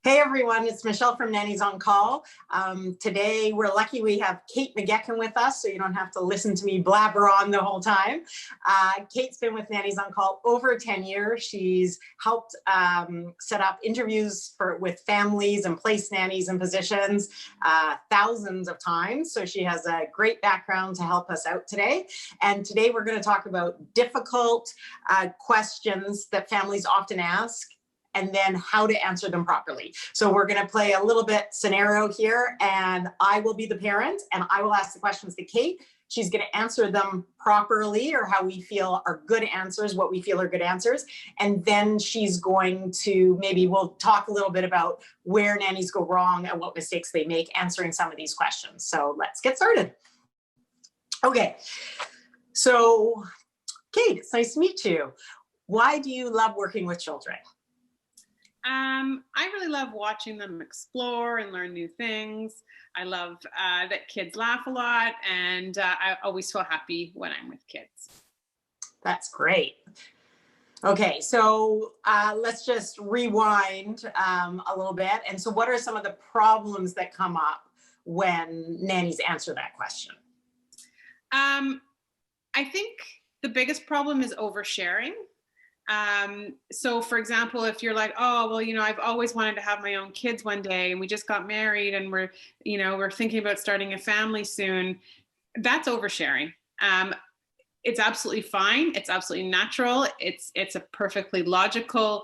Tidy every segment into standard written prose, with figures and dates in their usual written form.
Hey everyone, it's Michelle from Nannies on Call. Today we're lucky we have Kate McGeckin with us, so you don't have to listen to me blabber on the whole time. Kate's been with Nannies on Call over 10 years. She's helped set up interviews with families and place nannies in positions thousands of times. So she has a great background to help us out today. And today we're going to talk about difficult questions that families often ask, and then how to answer them properly. So we're going to play a little bit scenario here, and I will be the parent and I will ask the questions to Kate. She's going to answer them properly, or how we feel are good answers, what we feel are good answers. And then she's going to, we'll talk a little bit about where nannies go wrong and what mistakes they make answering some of these questions. So let's get started. Okay. So Kate, it's nice to meet you. Why do you love working with children? I really love watching them explore and learn new things. I love that kids laugh a lot, and I always feel happy when I'm with kids. That's great. Okay, so let's just rewind a little bit. And so what are some of the problems that come up when nannies answer that question? I think the biggest problem is oversharing. So for example, if you're like, oh, well, I've always wanted to have my own kids one day, and we just got married and we're thinking about starting a family soon, that's oversharing. It's absolutely fine. It's absolutely natural. It's a perfectly logical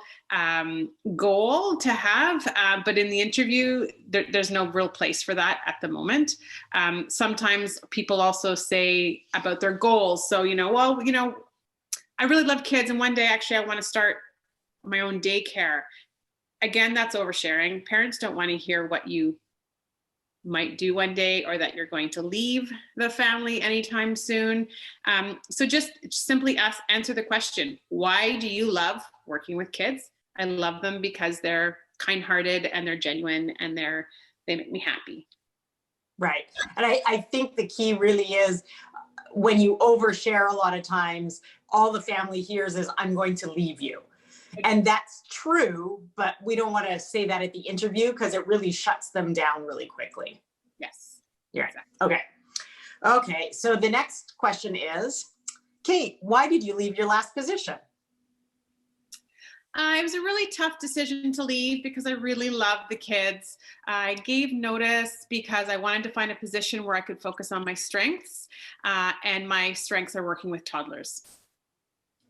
goal to have, but in the interview, there's no real place for that at the moment. Sometimes people also say about their goals. So, I really love kids, and one day actually I want to start my own daycare. Again, that's oversharing. Parents don't want to hear what you might do one day, or that you're going to leave the family anytime soon. So just simply answer the question, why do you love working with kids? I love them because they're kind-hearted and they're genuine and they make me happy. Right. And I think the key really is, when you overshare, a lot of times all the family hears is, I'm going to leave you. And that's true, but we don't want to say that at the interview because it really shuts them down really quickly. Yes. Yeah. Exactly. Okay. So the next question is, Kate, why did you leave your last position? It was a really tough decision to leave because I really loved the kids. I gave notice because I wanted to find a position where I could focus on my strengths, and my strengths are working with toddlers.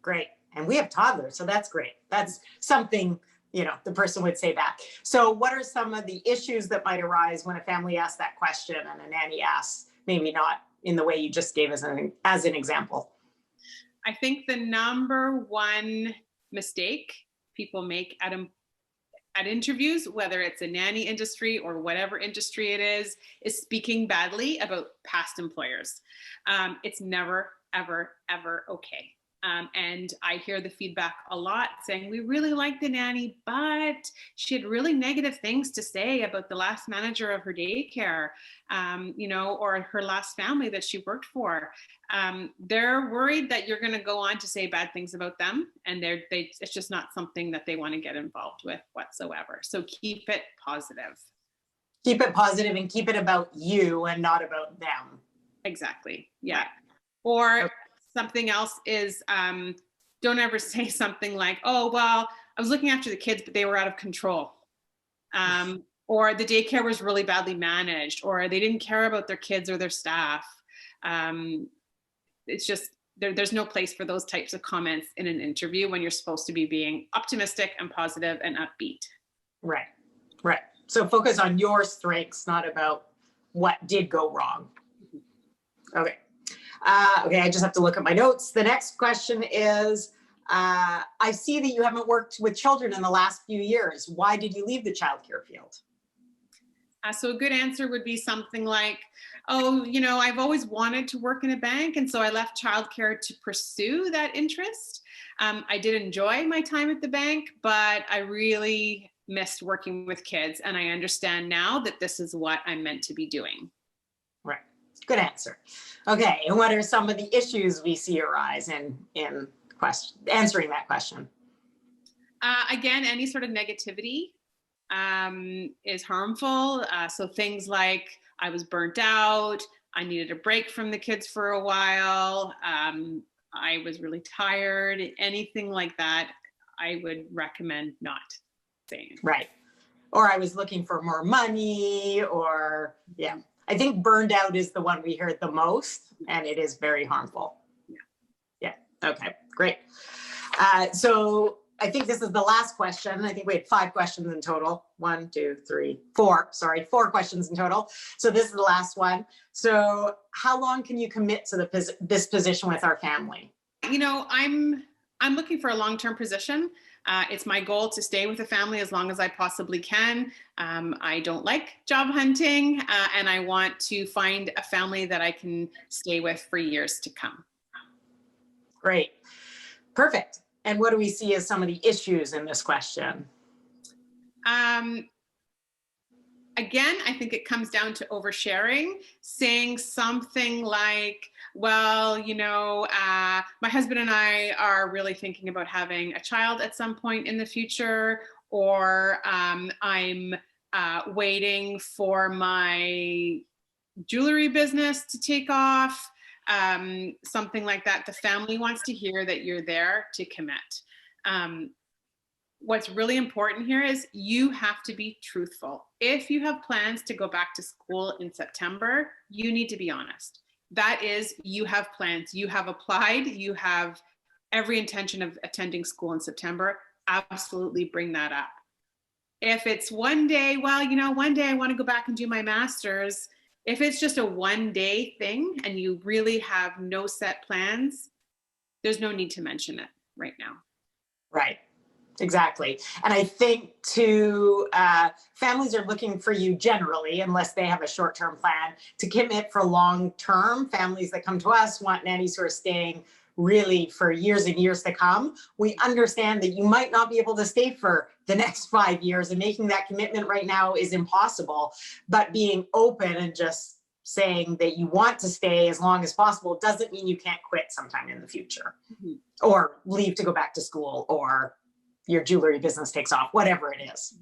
Great. And we have toddlers, so that's great. That's something, the person would say that. So what are some of the issues that might arise when a family asks that question and a nanny asks, maybe not in the way you just gave as an example? I think the number one mistake people make at interviews, whether it's a nanny industry or whatever industry it is speaking badly about past employers. It's never, ever, ever okay. And I hear the feedback a lot saying, we really like the nanny, but she had really negative things to say about the last manager of her daycare, or her last family that she worked for. They're worried that you're going to go on to say bad things about them, and it's just not something that they want to get involved with whatsoever. So keep it positive. Keep it positive and keep it about you and not about them. Exactly. Yeah. Or something else is, don't ever say something like, oh, well, I was looking after the kids, but they were out of control. Or the daycare was really badly managed, or they didn't care about their kids or their staff. It's just, there's no place for those types of comments in an interview when you're supposed to be being optimistic and positive and upbeat. Right, right. So focus on your strengths, not about what did go wrong. Okay. Okay, I just have to look at my notes. The next question is, I see that you haven't worked with children in the last few years. Why did you leave the childcare field? So a good answer would be something like, oh, I've always wanted to work in a bank, and so I left childcare to pursue that interest. I did enjoy my time at the bank, but I really missed working with kids, and I understand now that this is what I'm meant to be doing. Right. Good answer. Okay, and what are some of the issues we see arise in answering that question? Again, any sort of negativity is harmful. So things like I was burnt out, I needed a break from the kids for a while, I was really tired, anything like that, I would recommend not saying. Right. Or I was looking for more money, or yeah. I think burned out is the one we heard the most, and it is very harmful. Yeah. Okay, great. So I think this is the last question. I think we had 5 questions in total. 1, 2, 3, 4. Sorry, 4 questions in total. So this is the last one. So how long can you commit to this position with our family? You know, I'm looking for a long-term position. It's my goal to stay with the family as long as I possibly can. I don't like job hunting, and I want to find a family that I can stay with for years to come. Great. Perfect. And what do we see as some of the issues in this question? Again, I think it comes down to oversharing, saying something like, well, you know, my husband and I are really thinking about having a child at some point in the future, or I'm waiting for my jewelry business to take off, something like that. The family wants to hear that you're there to commit. What's really important here is you have to be truthful. If you have plans to go back to school in September, you need to be honest. That is, you have plans, you have applied, you have every intention of attending school in September. Absolutely bring that up. If it's one day, well, you know, one day I want to go back and do my master's. If it's just a one-day thing and you really have no set plans, there's no need to mention it right now. Right. Exactly. And I think too, families are looking for you generally, unless they have a short-term plan, to commit for long-term. Families that come to us want nannies who are staying really for years and years to come. We understand that you might not be able to stay for the next 5 years, and making that commitment right now is impossible. But being open and just saying that you want to stay as long as possible doesn't mean you can't quit sometime in the future, or leave to go back to school, or your jewelry business takes off, whatever it is.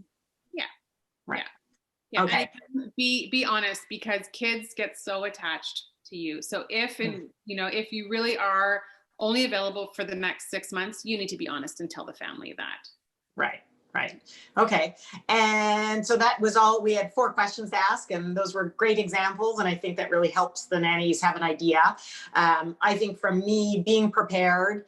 Yeah. Right. Yeah. Okay. And be honest, because kids get so attached to you. So if, you know, if you really are only available for the next 6 months, you need to be honest and tell the family that. Right. Right. Okay. And so that was all. We had 4 questions to ask, and those were great examples. And I think that really helps the nannies have an idea. I think for me, being prepared,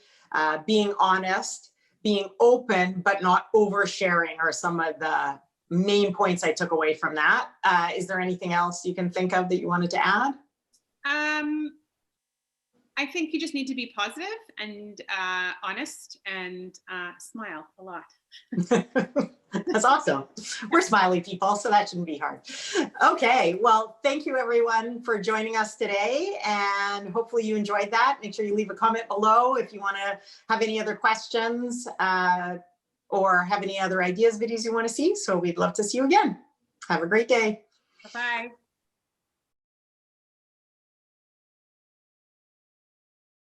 being honest, being open, but not oversharing are some of the main points I took away from that. Is there anything else you can think of that you wanted to add? I think you just need to be positive and honest, and smile a lot. That's awesome. We're smiley people, so that shouldn't be hard. Okay, well, thank you everyone for joining us today, and hopefully you enjoyed that. Make sure you leave a comment below if you want to have any other questions or have any other ideas, videos you want to see. So we'd love to see you again. Have a great day. Bye-bye.